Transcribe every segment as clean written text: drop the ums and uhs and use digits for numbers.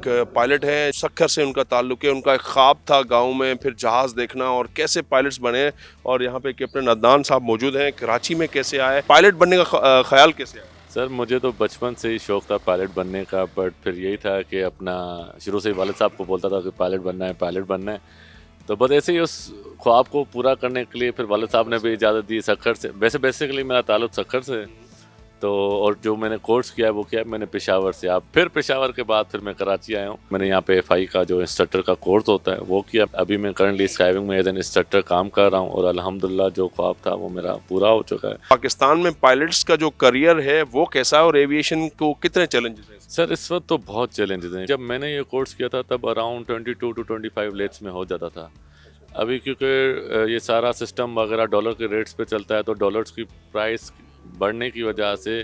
Pilot हैं, सक्खर से उनका ताल्लुक है, उनका एक ख्वाब था गांव में फिर जहाज़ देखना और कैसे पायलट्स बने। और यहाँ पे कैप्टन अदनान साहब मौजूद हैं। कराची में कैसे आए, पायलट बनने का ख्याल कैसे आया? सर मुझे तो बचपन से ही शौक़ था पायलट बनने का, बट फिर यही था कि अपना शुरू से ही वालिद साहब को बोलता था कि पायलट बनना है, पायलट बनना है। तो बस ऐसे ही उस ख्वाब को पूरा करने के लिए फिर वालिद साहब ने भी इजाज़त दी सक्खर से। वैसे बेसिकली मेरा ताल्लुक सक्खर से है। तो और जो मैंने कोर्स किया है वो किया है मैंने पेशावर से। अब फिर पेशावर के बाद फिर मैं कराची आया हूँ। मैंने यहाँ पे एफआई का जो इंस्ट्रक्टर का कोर्स होता है वो किया। अभी मैं करंटली स्काईविंग में एज एन इंस्ट्रक्टर काम कर रहा हूँ और अल्हम्दुलिल्लाह जो ख्वाब था वो मेरा पूरा हो चुका है। पाकिस्तान में पायलट्स का जो करियर है वो कैसा है और एविएशन को कितने चैलेंजेस हैं? सर इस वक्त तो बहुत चैलेंजेस हैं। जब मैंने ये कोर्स किया था तब अराउंड 22 टू 25 लेट्स में हो जाता था। अभी क्योंकि ये सारा सिस्टम वगैरह डॉलर के रेट्स पे चलता है तो डॉलर्स की प्राइस बढ़ने की वजह से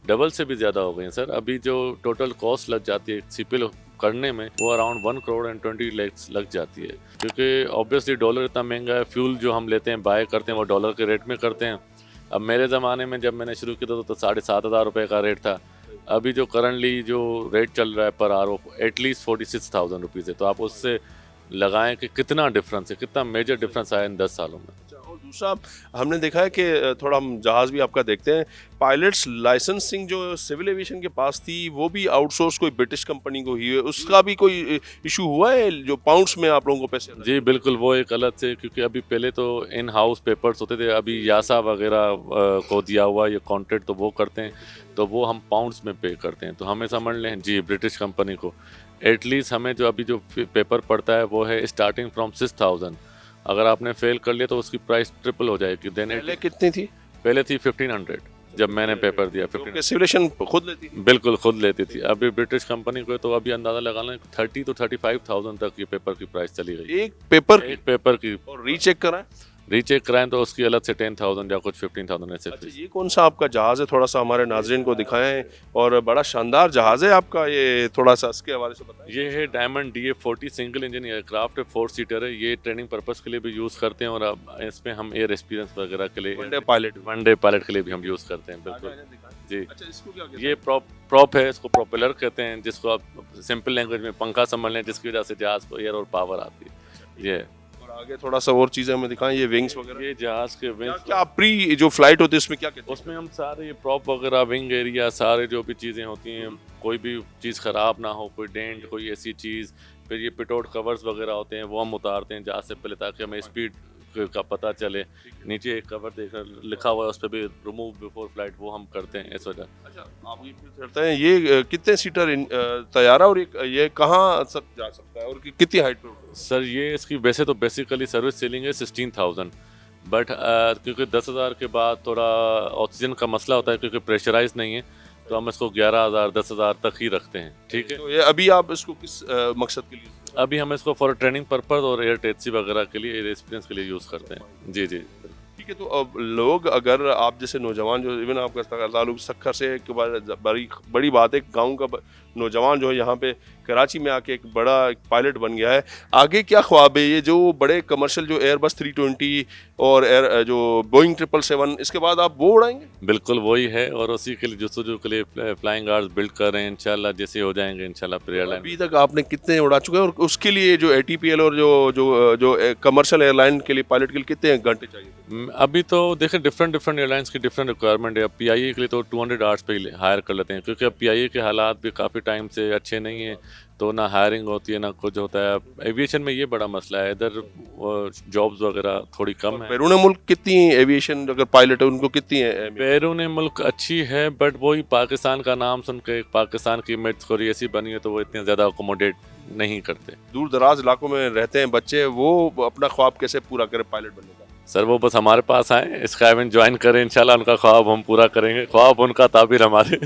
डबल से भी ज़्यादा हो गई हैं सर। अभी जो टोटल कॉस्ट लग जाती है सीपीएल करने में वो अराउंड 1 करोड़ एंड 20 lakhs लग जाती है, क्योंकि ऑब्वियसली डॉलर इतना महंगा है। फ्यूल जो हम लेते हैं बाय करते हैं वो डॉलर के रेट में करते हैं। अब मेरे ज़माने में जब मैंने शुरू किया था तो 7,500 रुपये का रेट था। अभी जो करंटली जो रेट चल रहा है पर आर ओ एटलीस्ट 46,000 रुपीज़ है। तो आप उससे लगाएं कि कितना डिफरेंस है, कितना मेजर डिफरेंस आया इन 10 सालों में। और दूसरा हमने देखा है कि थोड़ा हम जहाज़ भी आपका देखते हैं, पायलट्स लाइसेंसिंग जो सिविल एविएशन के पास थी वो भी आउटसोर्स कोई ब्रिटिश कंपनी को ही है, उसका भी कोई इशू हुआ है जो पाउंड्स में आप लोगों को पैसे? जी बिल्कुल, वो एक अलग से, क्योंकि अभी पहले तो इन हाउस पेपर्स होते थे। अभी यासा वगैरह को दिया हुआ ये कॉन्ट्रैक्ट तो वो करते हैं, तो वो हम पाउंड्स में पे करते हैं। तो हमें समझ लें जी ब्रिटिश कंपनी को एटलीस्ट हमें जो अभी जो पेपर पड़ता है वो है स्टार्टिंग फ्रॉम 6,000। अगर आपने फेल कर लिया तो उसकी प्राइस ट्रिपल हो जाएगी। देन पहले कितनी थी? पहले थी 1500 जब मैंने पेपर दिया। 1500 सिविलेशन खुद लेती? बिल्कुल खुद लेती थी। अभी ब्रिटिश कंपनी को तो अभी अंदाज़ा लगा लें 30 to 35,000 तक ये पेपर की प्राइस चली गई। एक पेपर एक पेपर की। और रीचेक कराएं? रीचेक कराएं तो उसकी अलग से 10,000 या कुछ 15,000 ऐसे। अच्छा, ये कौन सा आपका जहाज़ है, थोड़ा सा हमारे नाजरीन को दिखाएं। और बड़ा शानदार जहाज़ है आपका, ये थोड़ा सा इसके हवाले से बताएं। ये है diamond DA-40 single engine aircraft है, 4 सीटर है। ये ट्रेनिंग पर्पस के लिए भी यूज़ करते हैं और अब इसमें हम एयर एक्सपीरियंस वगैरह के लिए वनडे पायलट के लिए भी हम यूज़ करते हैं। बिल्कुल जी। अच्छा, इसको क्या कहते हैं? ये प्रॉप है, इसको प्रोपेलर कहते हैं, जिसको आप सिंपल लैंग्वेज में पंखा समझ लें, जिसकी वजह से जहाज़ को एयर और पावर आती है। ये और आगे थोड़ा सा और चीज़ें हमें दिखाएं, ये विंग्स वगैरह। ये जहाज़ के विंग्स, क्या प्री जो फ्लाइट होती है उसमें क्या कहते हैं? उसमें हम सारे ये प्रॉप वगैरह, विंग एरिया, सारे जो भी चीज़ें होती हैं, कोई भी चीज़ ख़राब ना हो, कोई डेंट, कोई ऐसी चीज़। फिर ये पिटोट कवर्स वगैरह होते हैं वो हम उतारते हैं जहाज़ से पहले, ताकि हमें स्पीड का पता चले। नीचे एक कवर देखकर लिखा हुआ है उस पर भी रिमूव बिफोर फ्लाइट, वो हम करते हैं इस वजह। अच्छा, आप ये करते हैं, ये कितने सीटर तैयारा और ये कहाँ तक जा सकता है और कितनी हाइट पे? सर ये इसकी वैसे तो बेसिकली सर्विस सीलिंग है 16,000, बट क्योंकि 10,000 के बाद थोड़ा ऑक्सीजन का मसला होता है, क्योंकि प्रेशराइज नहीं है, तो हम इसको 11,000 10,000 तक ही रखते हैं। ठीक है। तो ये अभी आप इसको किस मकसद के लिए? अभी हम इसको फॉर ट्रेनिंग पर्पस और एयर टैक्सी वगैरह के लिए, एयर एक्सपीरियंस के लिए यूज़ करते हैं। जी जी। ठीक है, तो अब लोग, अगर आप जैसे नौजवान जो इवन आपका ताल्लुक सक्खर से, एक बड़ी बात है, गांव का नौजवान जो है यहाँ पे कराची में आके एक बड़ा पायलट बन गया है, आगे क्या ख्वाब है? ये जो बड़े कमर्शियल जो एयरबस 320 और एयर जो बोइंग 777, इसके बाद आप वो उड़ाएंगे? बिल्कुल वही है, और उसी के लिए जुस्तजू के लिए फ्लाइंग आवर्स बिल्ड कर रहे हैं। इंशाल्लाह जैसे हो जाएंगे इंशाल्लाह फिर एयरलाइन। अभी तक आपने कितने उड़ा चुके हैं और उसके लिए जो ATPL और जो कमर्शियल एयरलाइन के लिए पायलट के लिए कितने घंटे चाहिए? अभी तो देखें डिफरेंट एयरलाइंस की डिफरेंट रिक्वायरमेंट है। अब PIA के लिए तो 200 आवर्स पे हायर कर लेते हैं, क्योंकि अब PIA के हालात भी काफ़ी टाइम से अच्छे नहीं हैं, तो ना हायरिंग होती है ना कुछ होता है। अब एविएशन में ये बड़ा मसला है, इधर जॉब्स वगैरह थोड़ी कम है। बैरून मुल्क कितनी एविएशन अगर पायलट है उनको कितनी है? बैरून मुल्क अच्छी है, बट वही पाकिस्तान का नाम सुन के पाकिस्तान की इमेज थोड़ी ऐसी बनी है, तो वो इतने ज़्यादा अकोमोडेट नहीं करते। दूर दराज इलाकों में रहते हैं बच्चे, वो अपना ख्वाब कैसे पूरा करें पायलट बनने का? सर वो बस हमारे पास आए, स्काईविंग ज्वाइन करें, इंशाल्लाह उनका ख्वाब हम पूरा करेंगे। ख्वाब उनका ताबीर हमारे।